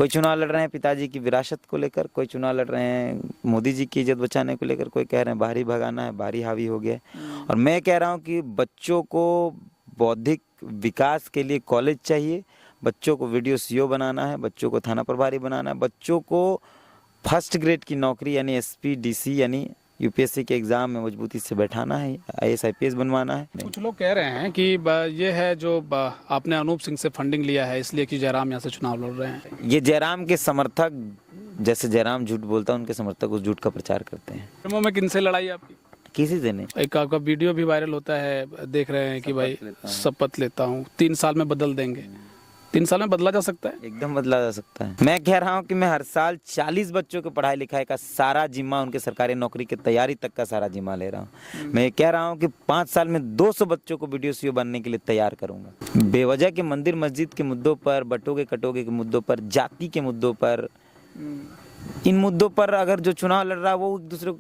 कोई चुनाव लड़ रहे हैं पिताजी की विरासत को लेकर, कोई चुनाव लड़ रहे हैं मोदी जी की इज्जत बचाने को लेकर, कोई कह रहे हैं बाहरी भगाना है, बाहरी हावी हो गया है। और मैं कह रहा हूँ कि बच्चों को बौद्धिक विकास के लिए कॉलेज चाहिए, बच्चों को वीडियो सीओ बनाना है, बच्चों को थाना प्रभारी बनाना है, बच्चों को फर्स्ट ग्रेड की नौकरी यानी एसपी डीसी यानी यूपीएससी के एग्जाम में मजबूती से बैठाना है, आईएएस आईपीएस बनवाना है। कुछ लोग कह रहे हैं कि ये है जो आपने अनूप सिंह से फंडिंग लिया है इसलिए कि जयराम यहाँ से चुनाव लड़ रहे हैं। ये जयराम के समर्थक, जैसे जयराम झूठ बोलता है उनके समर्थक उस झूठ का प्रचार करते हैं। बेरमो में किनसे लड़ाई आपकी? किसी से नहीं। एक आपका वीडियो भी वायरल होता है, देख रहे हैं कि भाई शपथ लेता हूँ 3 साल में बदल देंगे। 3 साल में बदला जा सकता है? एकदम बदला जा सकता है। मैं कह रहा हूँ कि मैं हर साल 40 बच्चों के पढ़ाई लिखाई का सारा जिम्मा, उनके सरकारी नौकरी की तैयारी तक का सारा जिम्मा ले रहा हूँ। मैं कह रहा हूँ कि 5 साल में 200 बच्चों को वीडियो सीओ बनने के लिए तैयार करूंगा। बेवजह के मंदिर मस्जिद के मुद्दों पर, बटोगे कटोगे के मुद्दों पर, जाति के मुद्दों पर, इन मुद्दों पर अगर जो चुनाव लड़ रहा है वो एक दूसरे को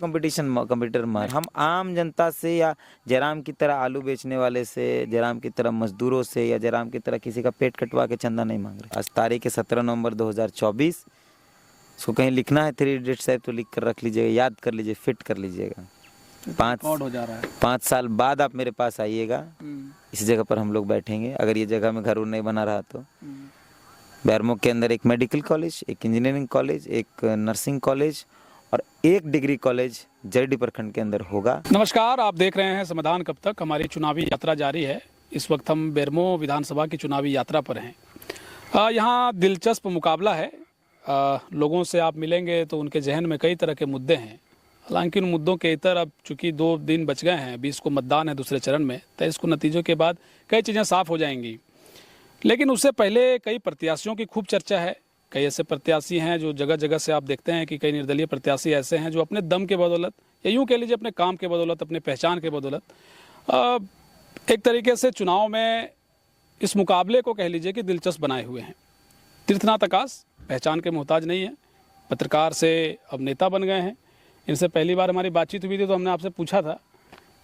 कंपटीटर मार। हम आम जनता से या जयराम की तरह आलू बेचने वाले से, जयराम की तरह मजदूरों से या जयराम की तरह किसी का पेट कटवा के चंदा नहीं मांग रहे। आज तारीख है 17 नवंबर 2024। इसको कहीं लिखना है 3 इडियट्स है तो लिख कर रख लीजिएगा, याद कर लीजिए, फिट कर लीजिएगा। 5 साल बाद आप मेरे पास आइएगा, इस जगह पर हम लोग बैठेंगे। अगर ये जगह में घर नहीं बना रहा तो बेरमो के अंदर एक मेडिकल कॉलेज, एक इंजीनियरिंग कॉलेज, एक नर्सिंग कॉलेज और एक डिग्री कॉलेज जरडी प्रखंड के अंदर होगा। नमस्कार, आप देख रहे हैं समाधान कब तक। हमारी चुनावी यात्रा जारी है। इस वक्त हम बेरमो विधानसभा की चुनावी यात्रा पर हैं। यहाँ दिलचस्प मुकाबला है। लोगों से आप मिलेंगे तो उनके जहन में कई तरह के मुद्दे हैं। हालांकि उन मुद्दों के इतर अब चूंकि 2 दिन बच गए हैं, 20 को मतदान है दूसरे चरण में, 23 को नतीजों के बाद कई चीज़ें साफ हो जाएंगी। लेकिन उससे पहले कई प्रत्याशियों की खूब चर्चा है। कई ऐसे प्रत्याशी हैं जो जगह जगह से आप देखते हैं कि कई निर्दलीय प्रत्याशी ऐसे हैं जो अपने दम के बदौलत या यूँ कह लीजिए अपने काम के बदौलत, अपने पहचान के बदौलत एक तरीके से चुनाव में इस मुकाबले को कह लीजिए कि दिलचस्प बनाए हुए हैं। तीर्थनाथ आकाश पहचान के मोहताज नहीं है, पत्रकार से अब नेता बन गए हैं। इनसे पहली बार हमारी बातचीत हुई थी तो हमने आपसे पूछा था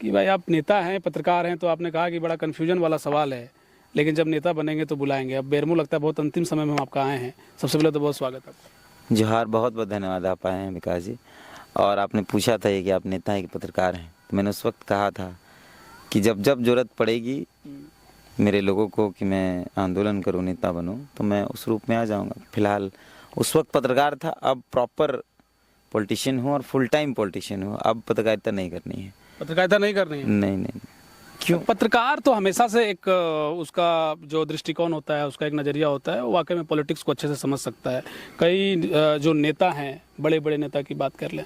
कि भाई आप नेता हैं, पत्रकार हैं, तो आपने कहा कि बड़ा कन्फ्यूजन वाला सवाल है, लेकिन जब नेता बनेंगे तो बुलाएंगे। अब बेरमो लगता है बहुत अंतिम समय में हम आपका आए हैं। सबसे पहले तो बहुत स्वागत है। जोहार, बहुत बहुत धन्यवाद आप आए हैं विकास जी। और आपने पूछा था ये कि आप नेता हैं कि पत्रकार हैं, तो मैंने उस वक्त कहा था कि जब जब जरूरत पड़ेगी मेरे लोगों को कि मैं आंदोलन करूं, नेता बनूं, तो मैं उस रूप में आ जाऊंगा। फिलहाल उस वक्त पत्रकार था, अब प्रॉपर पॉलिटिशियन हूँ और फुल टाइम पॉलिटिशियन हूँ। अब पत्रकारिता नहीं करनी है। पत्रकारिता नहीं करनी है? नहीं। क्यों? पत्रकार तो हमेशा से एक उसका जो दृष्टिकोण होता है, उसका एक नज़रिया होता है, वो वाकई में पॉलिटिक्स को अच्छे से समझ सकता है। कई जो नेता हैं, बड़े बड़े नेता की बात कर लें,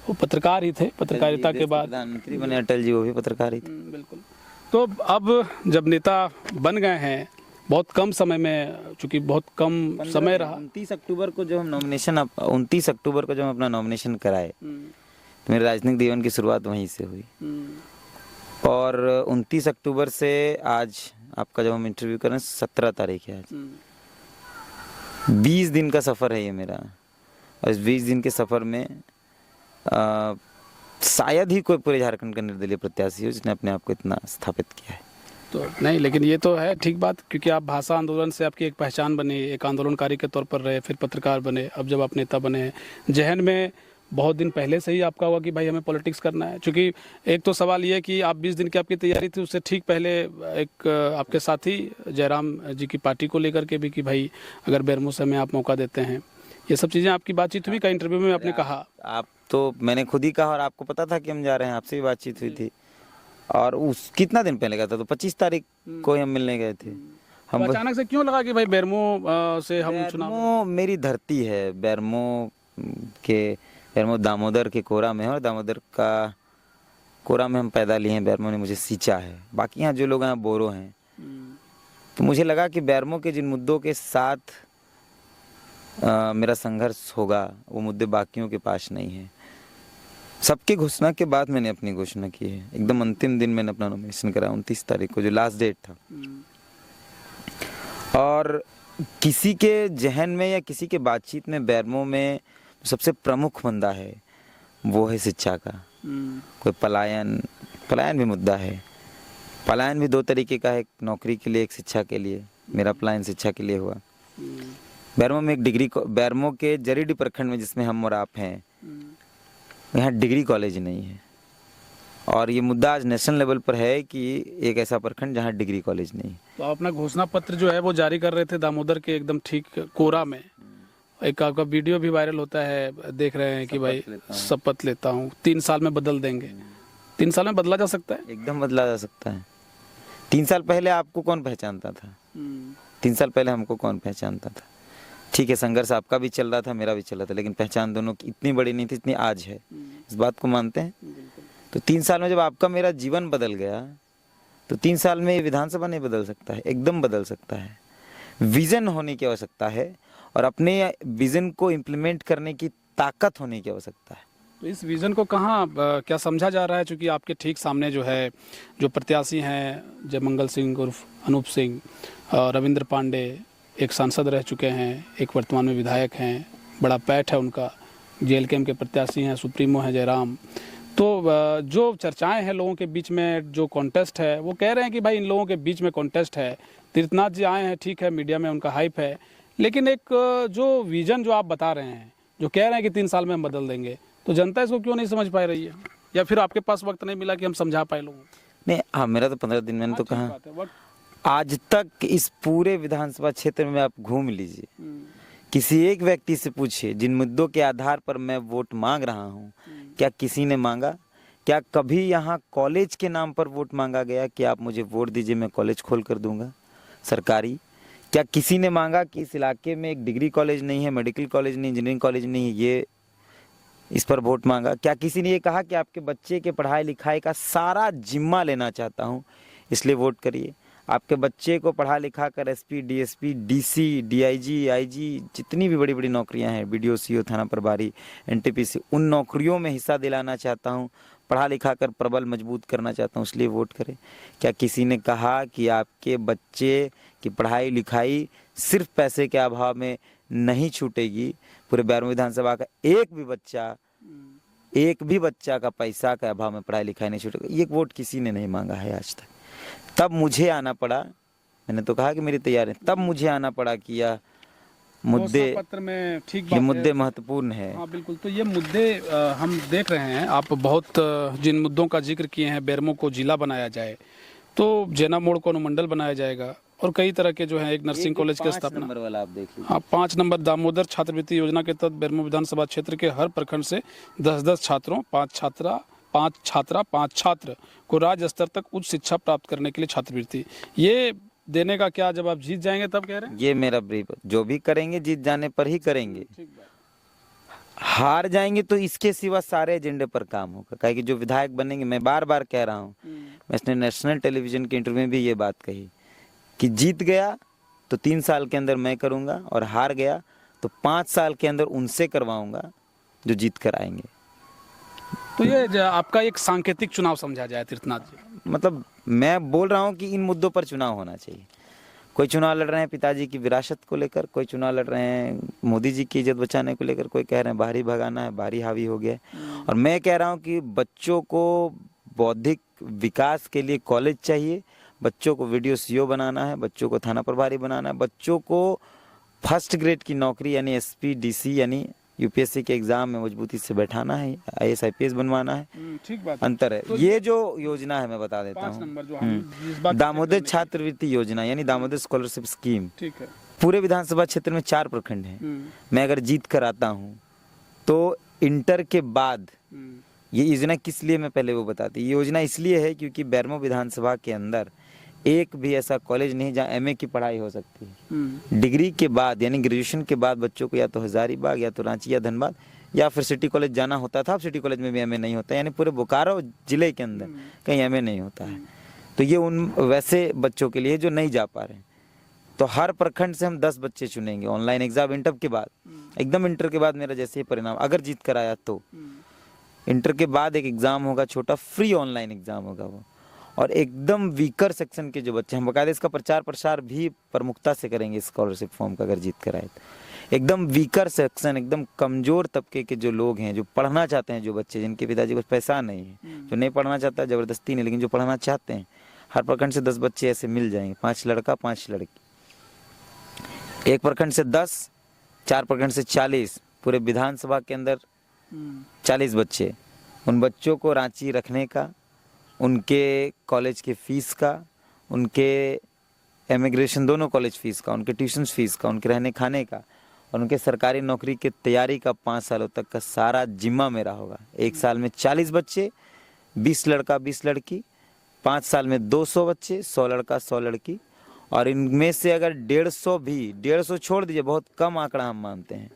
वो पत्रकार ही थे। पत्रकारिता के बाद प्रधानमंत्री बने अटल जी, वो भी पत्रकार ही थे। बिल्कुल। तो अब जब नेता बन गए हैं, बहुत कम समय में, चूंकि बहुत कम समय रहा, 29 अक्टूबर को जब हम 29 अक्टूबर को जब हम अपना नॉमिनेशन कराए तो मेरे राजनीतिक जीवन की शुरुआत वहीं से हुई। और 29 अक्टूबर से आज आपका जब हम इंटरव्यू कर रहे हैं 17 तारीख है आज, 20 दिन का सफ़र है ये मेरा। और इस 20 दिन के सफ़र में शायद ही कोई पूरे झारखंड का निर्दलीय प्रत्याशी हो जिसने अपने आप को इतना स्थापित किया है। तो नहीं, लेकिन ये तो है ठीक बात, क्योंकि आप भाषा आंदोलन से आपकी एक पहचान बनी, एक आंदोलनकारी के तौर पर रहे, फिर पत्रकार बने, अब जब आप नेता बने हैं, जहन में बहुत दिन पहले से ही आपका हुआ कि भाई हमें पॉलिटिक्स करना है? क्योंकि एक तो सवाल ये कि आप 20 दिन की आपकी तैयारी थी, उससे ठीक पहले एक आपके साथी जयराम जी की पार्टी को लेकर के भी कि भाई अगर बेरमो से हमें आप मौका देते हैं, ये सब चीज़ें आपकी बातचीत हुई? कई इंटरव्यू में आपने कहा। आप तो मैंने खुद ही कहा और आपको पता था कि हम जा रहे हैं, आपसे भी बातचीत हुई थी। और उस कितना दिन पहले का था, तो 25 तारीख को हम मिलने गए थे। हम अचानक से क्यों लगा कि भाई बेरमो से हम चुनाव? मेरी धरती है बेरमो दामोदर के कोरा में है और दामोदर का कोरा में हम पैदा लिए हैं। बेरमो ने मुझे सींचा है। बाकी यहाँ जो लोग हैं बोरो हैं। तो मुझे लगा कि बेरमो के जिन मुद्दों के साथ मेरा संघर्ष होगा वो मुद्दे बाकियों के पास नहीं है। सबकी घोषणा के बाद मैंने अपनी घोषणा की है। एकदम अंतिम दिन मैंने अपना नॉमिनेशन करा 29 तारीख को, जो लास्ट डेट था। और किसी के जहन में या किसी के बातचीत में बेरमो में सबसे प्रमुख मुद्दा है वो है शिक्षा का। कोई पलायन भी मुद्दा है। पलायन भी 2 तरीके का है, एक नौकरी के लिए, एक शिक्षा के लिए। मेरा पलायन शिक्षा के लिए हुआ। बैरमो के जरीडी प्रखंड में जिसमें हम और आप हैं, यहाँ डिग्री कॉलेज नहीं है। और ये मुद्दा आज नेशनल लेवल पर है कि एक ऐसा प्रखंड जहाँ डिग्री कॉलेज नहीं है। तो आप अपना घोषणा पत्र जो है वो जारी कर रहे थे दामोदर के एकदम ठीक कोरा में, एक आपका वीडियो भी वायरल होता है, देख रहे हैं कि भाई शपथ लेता हूँ 3 साल में बदल देंगे। 3 साल में बदला जा सकता है? एकदम बदला जा सकता है। 3 साल पहले आपको कौन पहचानता था? 3 साल पहले हमको कौन पहचानता था? ठीक है, संघर्ष आपका भी चल रहा था, मेरा भी चल रहा था, लेकिन पहचान दोनों की इतनी बड़ी नहीं थी इतनी आज है। इस बात को मानते हैं? तो 3 साल में जब आपका मेरा जीवन बदल गया, तो 3 साल में ये विधानसभा नहीं बदल सकता है? एकदम बदल सकता है। विजन होने की आवश्यकता है और अपने विजन को इम्प्लीमेंट करने की ताकत होने की आवश्यकता है। तो इस विजन को कहाँ क्या समझा जा रहा है? चूंकि आपके ठीक सामने जो है जो प्रत्याशी हैं, जयमंगल सिंह उर्फ अनूप सिंह, रविंद्र पांडे एक सांसद रह चुके हैं, एक वर्तमान में विधायक हैं, बड़ा पैठ है उनका, जेएलकेएम के प्रत्याशी हैं, सुप्रीमो है जयराम। तो जो चर्चाएं हैं लोगों के बीच में, जो कॉन्टेस्ट है, वो कह रहे हैं कि भाई इन लोगों के बीच में कॉन्टेस्ट है। तीर्थनाथ जी आए हैं, ठीक है, मीडिया में उनका हाइप है, लेकिन एक जो विजन जो आप बता रहे हैं, जो कह रहे हैं कि 3 साल में हम बदल देंगे, तो जनता इसको क्यों नहीं समझ पा रही है? या फिर आपके पास वक्त नहीं मिला कि हम समझा पाए लोगों को? नहीं, हाँ, मेरा तो 15 दिन मैंने तो कहा। आज तक इस पूरे विधानसभा क्षेत्र में आप घूम लीजिए, किसी एक व्यक्ति से पूछिए जिन मुद्दों के आधार पर मैं वोट मांग रहा हूँ, क्या किसी ने मांगा? क्या कभी यहाँ कॉलेज के नाम पर वोट मांगा गया कि आप मुझे वोट दीजिए, मैं कॉलेज खोल कर दूंगा सरकारी? क्या किसी ने मांगा कि इस इलाके में एक डिग्री कॉलेज नहीं है, मेडिकल कॉलेज नहीं, इंजीनियरिंग कॉलेज नहीं है, ये इस पर वोट मांगा? क्या किसी ने ये कहा कि आपके बच्चे के पढ़ाई लिखाई का सारा जिम्मा लेना चाहता हूँ, इसलिए वोट करिए? आपके बच्चे को पढ़ा लिखा कर SP, DSP, DC, DIG, IG, जितनी भी बड़ी बड़ी नौकरियां हैं, बीडीओ, सीओ, थाना प्रभारी, एनटीपीसी, उन नौकरियों में हिस्सा दिलाना चाहता हूं, पढ़ा लिखा कर प्रबल मजबूत करना चाहता हूं, इसलिए वोट करें? क्या किसी ने कहा कि आपके बच्चे की पढ़ाई लिखाई सिर्फ पैसे के अभाव में नहीं छूटेगी? पूरे बैरमो विधानसभा का एक भी बच्चा का पैसा के अभाव में पढ़ाई लिखाई नहीं छूटेगा? ये वोट किसी ने नहीं मांगा है आज तक। तब मुझे आना पड़ा, मैंने तो कहा कि मेरी तैयारी, तब मुझे आना पड़ा कि यह मुद्दे पत्र में ठीक ये मुद्दे महत्वपूर्ण है। हाँ बिल्कुल। तो ये मुद्दे हम देख रहे हैं, आप बहुत जिन मुद्दों का जिक्र किए हैं, बैरमो को जिला बनाया जाए, तो जैना मोड़ को अनुमंडल बनाया जाएगा, और कई तरह के जो है एक नर्सिंग कॉलेज की स्थापना। 5 नंबर वाला आप देख लीजिए। हाँ, 5 नंबर दामोदर छात्रवृत्ति योजना के तहत बैरमो विधानसभा क्षेत्र के हर प्रखंड से 10-10 छात्रों, 5 छात्र को राज्य स्तर तक उच्च शिक्षा प्राप्त करने के लिए छात्रवृत्ति, ये देने का क्या जब आप जीत जाएंगे तब कह रहे हैं? ये मेरा ब्रीफ, जो भी करेंगे जीत जाने पर ही करेंगे। हार जाएंगे तो इसके सिवा सारे एजेंडे पर काम होगा, काहे कि जो विधायक बनेंगे, मैं बार बार कह रहा हूँ, मैं नेशनल टेलीविजन के इंटरव्यू में भी ये बात कही कि जीत गया तो 3 साल के अंदर मैं करूँगा, और हार गया तो 5 साल के अंदर उनसे करवाऊँगा जो जीत कर आएंगे। तो ये आपका एक सांकेतिक चुनाव समझा जाए तीर्थनाथ जी? मतलब मैं बोल रहा हूँ कि इन मुद्दों पर चुनाव होना चाहिए। कोई चुनाव लड़ रहे हैं पिताजी की विरासत को लेकर, कोई चुनाव लड़ रहे हैं मोदी जी की इज्जत बचाने को लेकर, कोई कह रहे हैं बाहरी भगाना है, बाहरी हावी हो गया है। और मैं कह रहा हूँ कि बच्चों को बौद्धिक विकास के लिए कॉलेज चाहिए, बच्चों को वीडियो सीओ बनाना है, बच्चों को थाना प्रभारी बनाना है, बच्चों को फर्स्ट ग्रेड की नौकरी यानी एसपी, डीसी यानी यूपीएससी के एग्जाम में मजबूती से बैठाना है, आईएएस, आईपीएस बनवाना है। ठीक बात, अंतर है। तो ये जो योजना है मैं बता देता हूँ, दामोदर छात्रवृत्ति योजना यानी दामोदर स्कॉलरशिप स्कीम, ठीक है, पूरे विधानसभा क्षेत्र में 4 प्रखंड हैं। मैं अगर जीत कर आता हूँ तो इंटर के बाद ये योजना किस लिए, मैं पहले वो बताती। ये योजना इसलिए है क्योंकि बैरमो विधानसभा के अंदर एक भी ऐसा कॉलेज नहीं जहाँ एमए की पढ़ाई हो सकती है। डिग्री के बाद यानी ग्रेजुएशन के बाद बच्चों को या तो हजारीबाग या तो रांची या धनबाद या फिर सिटी कॉलेज जाना होता था। अब सिटी कॉलेज में भी एमए नहीं होता, यानी पूरे बोकारो जिले के अंदर कहीं एमए नहीं होता है। तो ये उन वैसे बच्चों के लिए जो नहीं जा पा रहे हैं। तो हर प्रखंड से हम 10 बच्चे चुनेंगे ऑनलाइन एग्जाम, इंटर के बाद, एकदम इंटर के बाद मेरा जैसे ही परिणाम अगर जीत कर आया तो इंटर के बाद एक एग्जाम होगा, छोटा फ्री ऑनलाइन एग्जाम होगा वो, और एकदम वीकर सेक्शन के जो बच्चे, हम बकायदे इसका प्रचार प्रसार भी प्रमुखता से करेंगे स्कॉलरशिप फॉर्म का अगर जीत कर आए तो। एकदम वीकर सेक्शन, एकदम कमजोर तबके के जो लोग हैं, जो पढ़ना चाहते हैं, जो बच्चे जिनके पिताजी को पैसा नहीं है, जो नहीं पढ़ना चाहता जबरदस्ती नहीं, लेकिन जो पढ़ना चाहते हैं, हर प्रखंड से 10 बच्चे ऐसे मिल जाएंगे, 5 लड़का 5 लड़की। एक प्रखंड से 10 4 प्रखंड से 40, पूरे विधानसभा के अंदर 40 बच्चे, उन बच्चों को रांची रखने का, उनके कॉलेज के फीस का, उनके इमिग्रेशन दोनों कॉलेज फीस का, उनके ट्यूशन फीस का, उनके रहने खाने का और उनके सरकारी नौकरी की तैयारी का 5 सालों तक का सारा जिम्मा मेरा होगा। 1 साल में 40 बच्चे, 20 लड़का 20 लड़की, 5 साल में 200 बच्चे, 100 लड़का 100 लड़की, और इनमें से अगर 150 भी, 150 छोड़ दीजिए, बहुत कम आंकड़ा हम मानते हैं,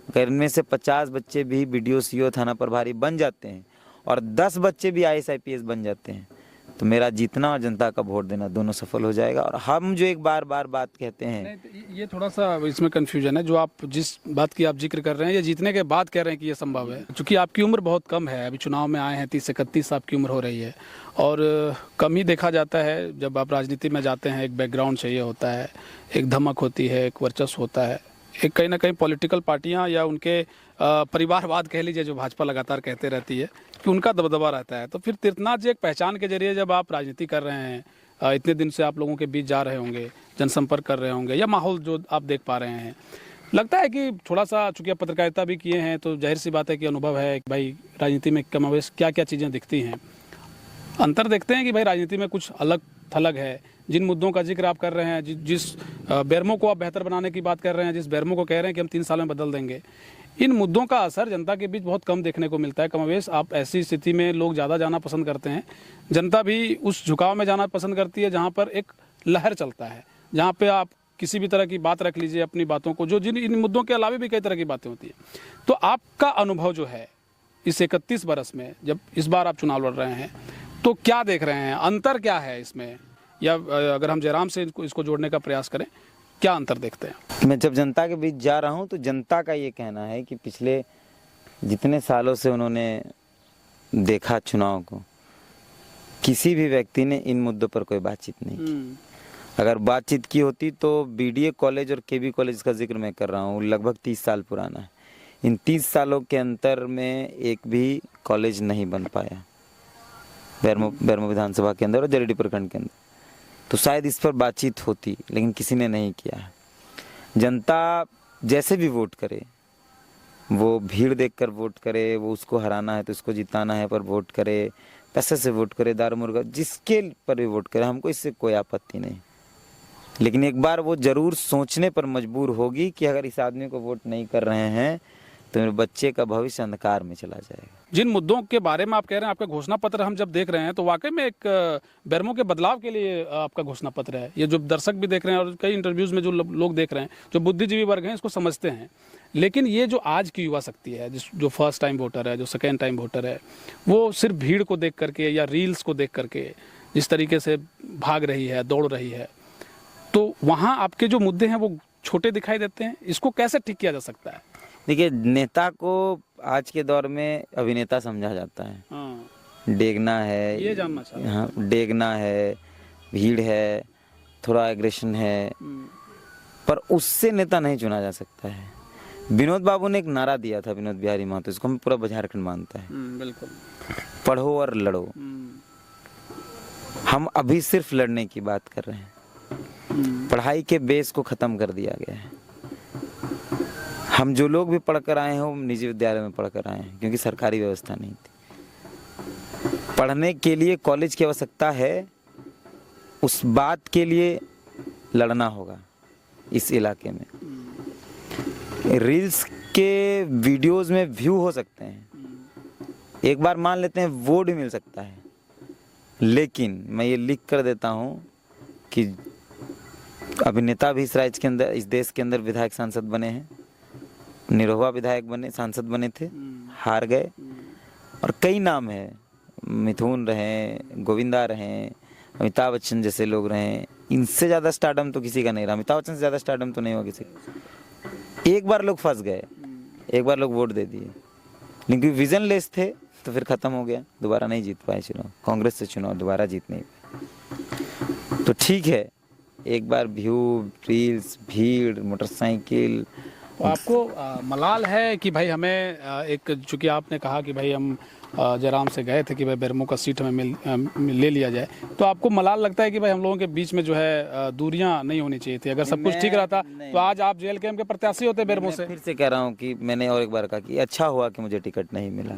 अगर इनमें से 50 बच्चे भी BDO CO थाना प्रभारी बन जाते हैं और 10 बच्चे भी IAS IPS बन जाते हैं, तो मेरा जीतना और जनता का वोट देना दोनों सफल हो जाएगा। और हम जो एक बार बात कहते हैं, नहीं, तो ये थोड़ा सा इसमें कंफ्यूजन है। जो आप जिस बात की आप जिक्र कर रहे हैं, ये जीतने के बाद कह रहे हैं कि ये संभव है, क्योंकि आपकी उम्र बहुत कम है, अभी चुनाव में आए हैं, 30-31 आपकी उम्र हो रही है, और कम ही देखा जाता है जब आप राजनीति में जाते हैं। एक बैकग्राउंड चाहिए होता है, एक धमक होती है, एक वर्चस्व होता है, एक कहीं ना कहीं पॉलिटिकल पार्टियां या उनके परिवारवाद कह लीजिए, जो भाजपा लगातार कहते रहती है कि उनका दबदबा रहता है। तो फिर तीर्थनाथ जी एक पहचान के जरिए जब आप राजनीति कर रहे हैं, इतने दिन से आप लोगों के बीच जा रहे होंगे, जनसंपर्क कर रहे होंगे, या माहौल जो आप देख पा रहे हैं, लगता है कि थोड़ा सा, चूंकि आप पत्रकारिता भी किए हैं, तो जाहिर सी बात है कि अनुभव है कि भाई राजनीति में कमावेश क्या क्या चीज़ें दिखती हैं, अंतर देखते हैं कि भाई राजनीति में कुछ अलग थलग है। जिन मुद्दों का जिक्र आप कर रहे हैं, जिस बेरमो को आप बेहतर बनाने की बात कर रहे हैं, जिस बेरमो को कह रहे हैं कि हम 3 साल में बदल देंगे, इन मुद्दों का असर जनता के बीच बहुत कम देखने को मिलता है। कमोवेश आप ऐसी स्थिति में लोग ज़्यादा जाना पसंद करते हैं, जनता भी उस झुकाव में जाना पसंद करती है जहाँ पर एक लहर चलता है, जहाँ पे आप किसी भी तरह की बात रख लीजिए, अपनी बातों को, जो जिन इन मुद्दों के अलावा भी कई तरह की बातें होती हैं। तो आपका अनुभव जो है इस 31 बरस में, जब इस बार आप चुनाव लड़ रहे हैं, तो क्या देख रहे हैं, अंतर क्या है इसमें, या अगर हम जयराम से इसको जोड़ने का प्रयास करें, क्या अंतर देखते हैं? मैं जब जनता के बीच जा रहा हूं तो जनता का ये कहना है कि पिछले जितने सालों से उन्होंने देखा चुनाव को, किसी भी व्यक्ति ने इन मुद्दों पर कोई बातचीत नहीं की। अगर बातचीत की होती तो BDA कॉलेज और KB कॉलेज का जिक्र मैं कर रहा हूँ, लगभग 30 साल पुराना है। इन 30 सालों के अंतर में एक भी कॉलेज नहीं बन पाया बेरमो विधानसभा के अंदर और जरीडी प्रखंड के अंदर, तो शायद इस पर बातचीत होती, लेकिन किसी ने नहीं किया है। जनता जैसे भी वोट करे, वो भीड़ देखकर वोट करे, वो उसको हराना है तो उसको जिताना है पर वोट करे, पैसे से वोट करे, दारू मुर्गा जिसके पर भी वोट करे, हमको इससे कोई आपत्ति नहीं। लेकिन एक बार वो जरूर सोचने पर मजबूर होगी कि अगर इस आदमी को वोट नहीं कर रहे हैं तो मेरे बच्चे का भविष्य अंधकार में चला जाएगा। जिन मुद्दों के बारे में आप कह रहे हैं, आपका घोषणा पत्र हम जब देख रहे हैं, तो वाकई में एक बेरमो के बदलाव के लिए आपका घोषणा पत्र है। ये जो दर्शक भी देख रहे हैं और कई इंटरव्यूज में जो लोग देख रहे हैं, जो बुद्धिजीवी वर्ग हैं, इसको समझते हैं। लेकिन ये जो आज की युवा शक्ति है, जो फर्स्ट टाइम वोटर है, जो सेकेंड टाइम वोटर है, वो सिर्फ भीड़ को देख करके या रील्स को देख करके जिस तरीके से भाग रही है, दौड़ रही है, तो वहाँ आपके जो मुद्दे हैं वो छोटे दिखाई देते हैं। इसको कैसे ठीक किया जा सकता है? देखिए, नेता को आज के दौर में अभिनेता समझा जाता है। डेगना है, ये जानना चाहिए। हाँ, डेगना है, भीड़ है, थोड़ा एग्रेशन है, पर उससे नेता नहीं चुना जा सकता है। विनोद बाबू ने एक नारा दिया था, विनोद बिहारी महतो, इसको हम पूरा झारखंड मानता है, बिल्कुल, पढ़ो और लड़ो। हम अभी सिर्फ लड़ने की बात कर रहे हैं। पढ़ाई के बेस को खत्म कर दिया गया है। हम जो लोग भी पढ़कर आए हैं वो निजी विद्यालय में पढ़कर आए हैं, क्योंकि सरकारी व्यवस्था नहीं थी। पढ़ने के लिए कॉलेज की आवश्यकता है, उस बात के लिए लड़ना होगा। इस इलाके में रील्स के वीडियोस में व्यू हो सकते हैं, एक बार मान लेते हैं वोट भी मिल सकता है, लेकिन मैं ये लिख कर देता हूँ कि अभिनेता भी इस राज्य के अंदर, इस देश के अंदर विधायक सांसद बने हैं, निरहुआ विधायक बने, सांसद बने थे, हार गए। और कई नाम है, मिथुन रहे, गोविंदा रहे, अमिताभ बच्चन जैसे लोग रहे, इनसे ज़्यादा स्टारडम तो किसी का नहीं रहा। अमिताभ बच्चन से ज़्यादा स्टारडम तो नहीं हुआ किसी का। एक बार लोग फंस गए, एक बार लोग वोट दे दिए, लेकिन विजन लेस थे तो फिर ख़त्म हो गया, दोबारा नहीं जीत पाए चुनाव। कांग्रेस से चुनाव दोबारा जीत नहीं पाए। तो ठीक है, एक बार व्यू, रील्स, भीड़, मोटरसाइकिल तो आपको मलाल है कि भाई हमें एक, चूंकि आपने कहा कि भाई हम जयराम से गए थे कि भाई बेरमो का सीट हमें ले लिया जाए, तो आपको मलाल लगता है कि भाई हम लोगों के बीच में जो है दूरियां नहीं होनी चाहिए थी? अगर सब कुछ ठीक रहता तो आज आप जेल के प्रत्याशी होते बेरमो से। फिर से कह रहा हूँ कि मैंने और एक बार कहा कि अच्छा हुआ कि मुझे टिकट नहीं मिला।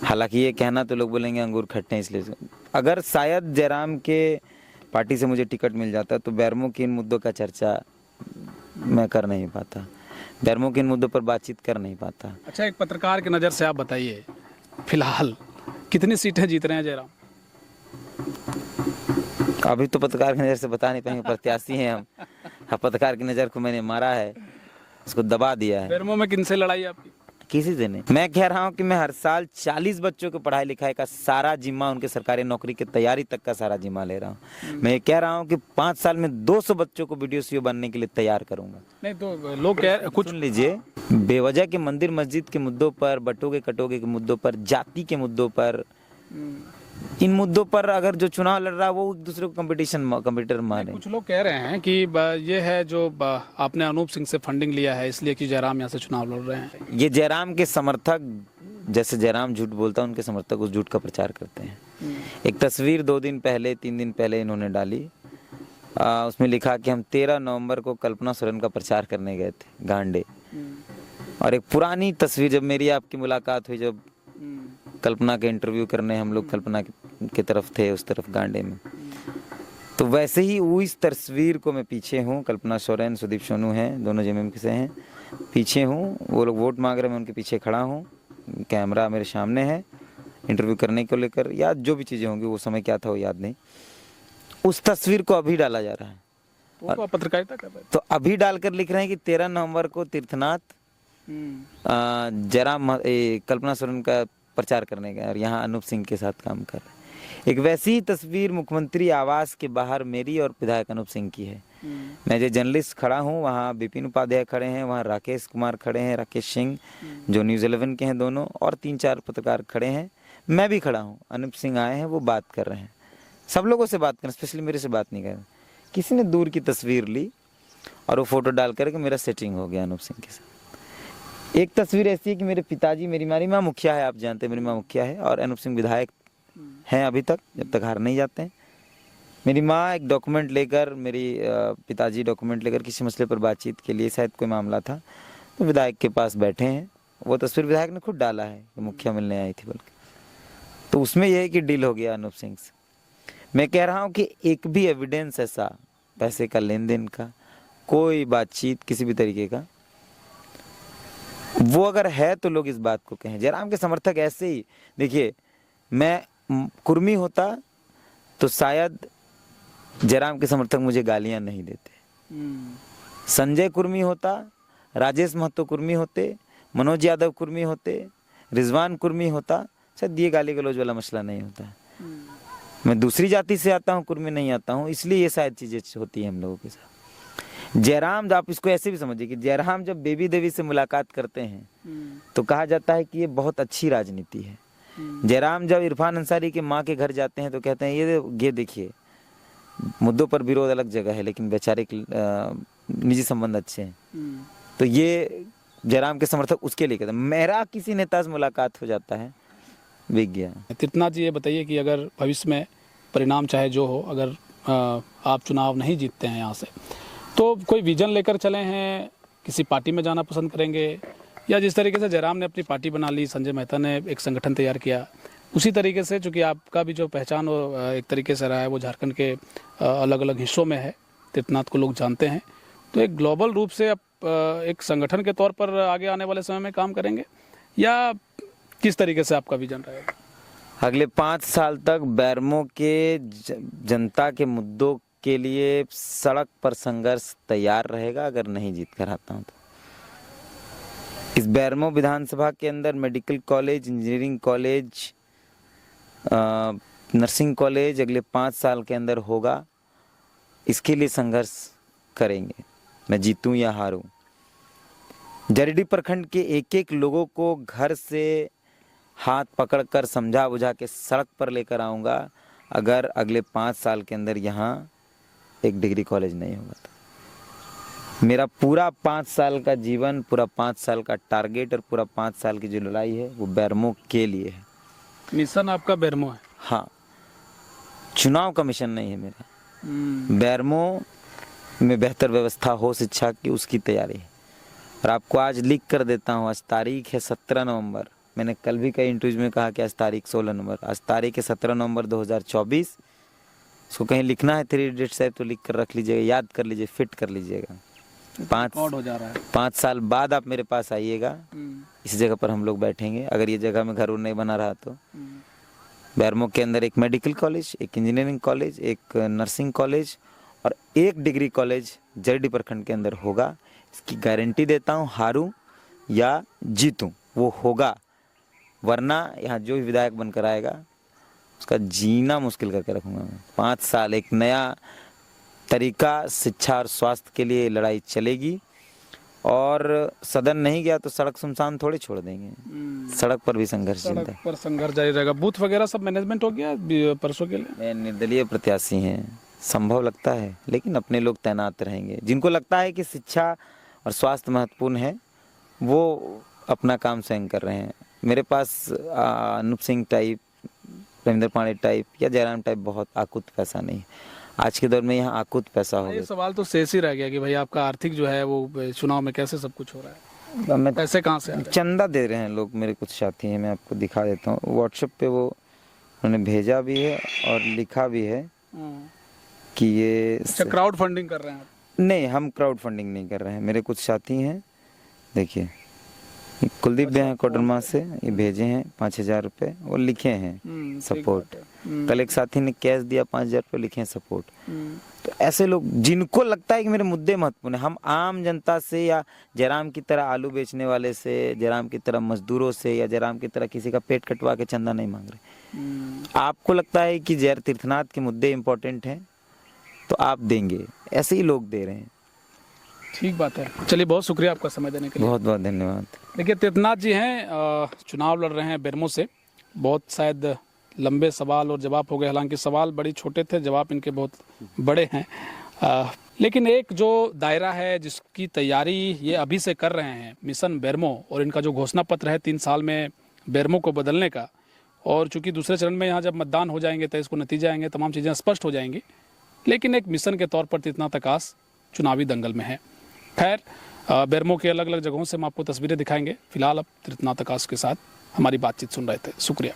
हालांकि ये कहना तो लोग बोलेंगे अंगूर खट्टे हैं इसलिए, अगर शायद जयराम के पार्टी से मुझे टिकट मिल जाता तो बेरमो के इन मुद्दों का चर्चा मैं कर नहीं पाता, बेरमो के इन मुद्दों पर बातचीत कर नहीं पाता। अच्छा, एक पत्रकार की नज़र से आप बताइए, फिलहाल कितनी सीटें जीत रहे हैं जयराम? अभी तो पत्रकार की नज़र से बता नहीं पाएंगे, प्रत्याशी हैं हम। हाँ, पत्रकार की नज़र को मैंने मारा है, उसको दबा दिया है। बेरमो में किनसे लड़ाई आपकी? किसी से नहीं। मैं कह रहा हूँ कि मैं हर साल 40 बच्चों के पढ़ाई लिखाई का सारा जिम्मा, उनके सरकारी नौकरी की तैयारी तक का सारा जिम्मा ले रहा हूँ। मैं कह रहा हूँ कि 5 साल में 200 बच्चों को वीडियो बनने के लिए तैयार करूंगा। नहीं तो लोग कह कुछ सुन लीजिए, बेवजह के मंदिर मस्जिद के मुद्दों पर, बटोगे कटोगे के मुद्दों पर, जाति के मुद्दों पर, इन मुद्दों पर अगर जो चुनाव लड़ रहा है वो एक दूसरे को कंपटीटर मारे। कुछ लोग कह रहे हैं कि ये है जो आपने अनूप सिंह से फंडिंग लिया है इसलिए कि जयराम यहाँ से चुनाव लड़ रहे हैं। ये जयराम के समर्थक, जैसे जयराम झूठ बोलता है उनके समर्थक उस झूठ का प्रचार करते हैं। एक तस्वीर 2 दिन पहले 3 दिन पहले इन्होंने डाली, उसमें लिखा कि हम 13 नवंबर को कल्पना सोरेन का प्रचार करने गए थे गांडे। और एक पुरानी तस्वीर, जब मेरी आपकी मुलाकात हुई, जब कल्पना के इंटरव्यू करने हम लोग कल्पना की तरफ थे, उस तरफ गांडे में, तो वैसे ही वो इस तस्वीर को मैं पीछे हूँ, कल्पना सोरेन सुदीप सोनू हैं, दोनों जेएमएम के से हैं, पीछे हूँ, वो लोग वोट मांग रहे हैं, मैं उनके पीछे खड़ा हूँ, कैमरा मेरे सामने है, इंटरव्यू करने को लेकर या जो भी चीज़ें होंगी, वो समय क्या था वो याद नहीं, उस तस्वीर को अभी डाला जा रहा है। वो तो पत्रकारिता कर रहे हैं। तो अभी डालकर लिख रहे हैं कि 13 नवंबर को तीर्थनाथ जयराम कल्पना सोरेन का प्रचार करने गए और यहाँ अनूप सिंह के साथ काम कर रहे हैं। एक वैसी ही तस्वीर मुख्यमंत्री आवास के बाहर मेरी और विधायक अनूप सिंह की है। मैं जो जर्नलिस्ट खड़ा हूँ, वहाँ विपिन उपाध्याय खड़े हैं, वहाँ राकेश कुमार खड़े हैं, राकेश सिंह जो न्यूज़ 11 के हैं दोनों, और 3-4 पत्रकार खड़े हैं, मैं भी खड़ा हूँ, अनूप सिंह आए हैं, वो बात कर रहे हैं, सब लोगों से बात कर रहे हैं, स्पेशली मेरे से बात नहीं कर रहे। किसी ने दूर की तस्वीर ली और वो फोटो डाल करके मेरा सेटिंग हो गया अनूप सिंह के साथ। एक तस्वीर ऐसी है कि मेरे पिताजी, मेरी माँ मुखिया है, आप जानते हैं मेरी माँ मुखिया है, और अनूप सिंह विधायक हैं अभी तक, जब तक हार नहीं जाते हैं। मेरी माँ एक डॉक्यूमेंट लेकर, मेरी पिताजी डॉक्यूमेंट लेकर किसी मसले पर बातचीत के लिए, शायद कोई मामला था, तो विधायक के पास बैठे हैं। वो तस्वीर विधायक ने खुद डाला है कि मुखिया मिलने आई थी बल्कि, तो उसमें यह है कि डील हो गया अनूप सिंह से। मैं कह रहा हूँ कि एक भी एविडेंस ऐसा पैसे का लेन देन का, कोई बातचीत किसी भी तरीके का, वो अगर है तो लोग इस बात को कहें। जयराम के समर्थक ऐसे ही, देखिए, मैं कुर्मी होता तो शायद जयराम के समर्थक मुझे गालियां नहीं देते। संजय कुर्मी होता, राजेश महतो कुर्मी होते, मनोज यादव कुर्मी होते, रिजवान कुर्मी होता, शायद ये गाली गलौज वाला मसला नहीं होता। मैं दूसरी जाति से आता हूँ, कुर्मी नहीं आता हूँ, इसलिए ये शायद चीजें होती है हम लोगों के साथ। जयराम, आप इसको ऐसे भी समझिए कि जयराम जब बेबी देवी से मुलाकात करते हैं तो कहा जाता है कि ये बहुत अच्छी राजनीति है। जयराम जब इरफान अंसारी के माँ के घर जाते हैं तो कहते हैं ये देखिए, मुद्दों पर विरोध अलग जगह है लेकिन बेचारे निजी संबंध अच्छे हैं। तो ये जयराम के समर्थक उसके लिए कहते हैं। मेरा किसी नेता से मुलाकात हो जाता है, बिक गया। तीर्थनाथ जी, ये बताइए कि अगर भविष्य में परिणाम चाहे जो हो, अगर आप चुनाव नहीं जीतते हैं यहाँ से, तो कोई विजन लेकर चले हैं, किसी पार्टी में जाना पसंद करेंगे, या जिस तरीके से जयराम ने अपनी पार्टी बना ली, संजय मेहता ने एक संगठन तैयार किया, उसी तरीके से, चूँकि आपका भी जो पहचान एक तरीके से रहा है वो झारखंड के अलग अलग हिस्सों में है, तीर्थनाथ को लोग जानते हैं, तो एक ग्लोबल रूप से एक संगठन के तौर पर आगे आने वाले समय में काम करेंगे, या किस तरीके से आपका विजन रहेगा? अगले 5 साल तक बेरमो के जनता के मुद्दों के लिए सड़क पर संघर्ष तैयार रहेगा अगर नहीं जीत कर आता हूं तो। इस बेरमो विधानसभा के अंदर medical college, engineering college, nursing college अगले 5 साल के अंदर होगा, इसके लिए संघर्ष करेंगे, मैं जीतूं या हारूं। जरीडी प्रखंड के एक लोगों को घर से हाथ पकड़कर समझा बुझा के सड़क पर लेकर आऊँगा अगर अगले 5 साल के अंदर यहाँ एक डिग्री कॉलेज नहीं होगा तो। मेरा पूरा 5 साल का जीवन, पूरा 5 साल का टारगेट और पूरा 5 साल की जो लड़ाई है वो बेरमो के लिए है। मिशन आपका बेरमो है? हाँ, चुनाव का मिशन नहीं है मेरा। बेरमो में बेहतर व्यवस्था हो शिक्षा की, उसकी तैयारी है। और आपको आज लिख कर देता हूँ, आज तारीख है 17 नवंबर। मैंने कल भी कई इंटरव्यूज में कहा कि आज तारीख 16 नवंबर, आज तारीख है 17 नवंबर 2024। इसको कहीं लिखना है 3 इडियट्स साहब तो लिख कर रख लीजिएगा, याद कर लीजिए, फिट कर लीजिएगा। 5 हो जा रहा है। 5 साल बाद आप मेरे पास आइएगा, इस जगह पर हम लोग बैठेंगे। अगर ये जगह में घर उर नहीं बना रहा तो बेरमो के अंदर एक मेडिकल कॉलेज, एक इंजीनियरिंग कॉलेज, एक नर्सिंग कॉलेज और एक डिग्री कॉलेज जरडी प्रखंड के अंदर होगा। इसकी गारंटी देता हूँ, हारूं या जीतूं वो होगा। वरना यहाँ जो भी विधायक बनकर आएगा उसका जीना मुश्किल करके रखूँगा मैं। 5 साल एक नया तरीका शिक्षा और स्वास्थ्य के लिए लड़ाई चलेगी। और सदन नहीं गया तो सड़क सुनसान थोड़ी छोड़ देंगे, सड़क पर भी संघर्ष चलता है। सड़क पर संघर्ष जारी रहेगा। बूथ वगैरह सब मैनेजमेंट हो गया परसों के लिए? मैं निर्दलीय प्रत्याशी हैं, संभव लगता है, लेकिन अपने लोग तैनात रहेंगे। जिनको लगता है कि शिक्षा और स्वास्थ्य महत्वपूर्ण है वो अपना काम स्वयं कर रहे हैं। मेरे पास अनूप सिंह टाइप, रविंद्र पांडे टाइप या जयराम टाइप बहुत आकुत पैसा नहीं। आज के दौर में यहाँ आकुत पैसा हो ये गया। सवाल तो शेष ही रह गया कि भाई आपका आर्थिक जो है वो चुनाव में कैसे सब कुछ हो रहा है? मैं पैसे कहाँ से आ रहे हैं? चंदा दे रहे हैं लोग, मेरे कुछ साथी हैं, मैं आपको दिखा देता हूँ। व्हाट्सएप पे वो उन्होंने भेजा भी है और लिखा भी है कि ये अच्छा, क्राउड फंडिंग कर रहे हैं आप? नहीं, हम क्राउड फंडिंग नहीं कर रहे हैं। मेरे कुछ साथी हैं, देखिए कुलदीप भैया हैं कोडरमा से, ये भेजे हैं 5,000 रुपये और लिखे हैं सपोर्ट। कल एक साथी ने कैश दिया 5,000 रुपये, लिखे हैं सपोर्ट। तो ऐसे लोग जिनको लगता है कि मेरे मुद्दे महत्वपूर्ण है, हम आम जनता से या जयराम की तरह आलू बेचने वाले से, जयराम की तरह मजदूरों से या जयराम की तरह किसी का पेट कटवा के चंदा नहीं मांग रहे। आपको लगता है कि जय तीर्थनाथ के मुद्दे इंपॉर्टेंट हैं तो आप देंगे, ऐसे ही लोग दे रहे हैं। ठीक बात है। चलिए, बहुत शुक्रिया आपका समय देने के लिए। बहुत बहुत धन्यवाद। देखिए, तीर्थनाथ जी हैं, चुनाव लड़ रहे हैं बेरमो से। बहुत शायद लंबे सवाल और जवाब हो गए, हालांकि सवाल बड़ी छोटे थे, जवाब इनके बहुत बड़े हैं। लेकिन एक जो दायरा है जिसकी तैयारी ये अभी से कर रहे हैं, मिशन बेरमो, और इनका जो घोषणा पत्र है 3 साल में बेरमो को बदलने का, और चूंकि दूसरे चरण में यहाँ जब मतदान हो जाएंगे तो इसको नतीजे आएंगे, तमाम चीज़ें स्पष्ट हो जाएंगी। लेकिन एक मिशन के तौर पर तीर्थनाथ आकाश चुनावी दंगल में है। खैर, बेरमो के अलग अलग जगहों से हम आपको तस्वीरें दिखाएंगे। फिलहाल अब तीर्थनाथ आकाश के साथ हमारी बातचीत सुन रहे थे। शुक्रिया।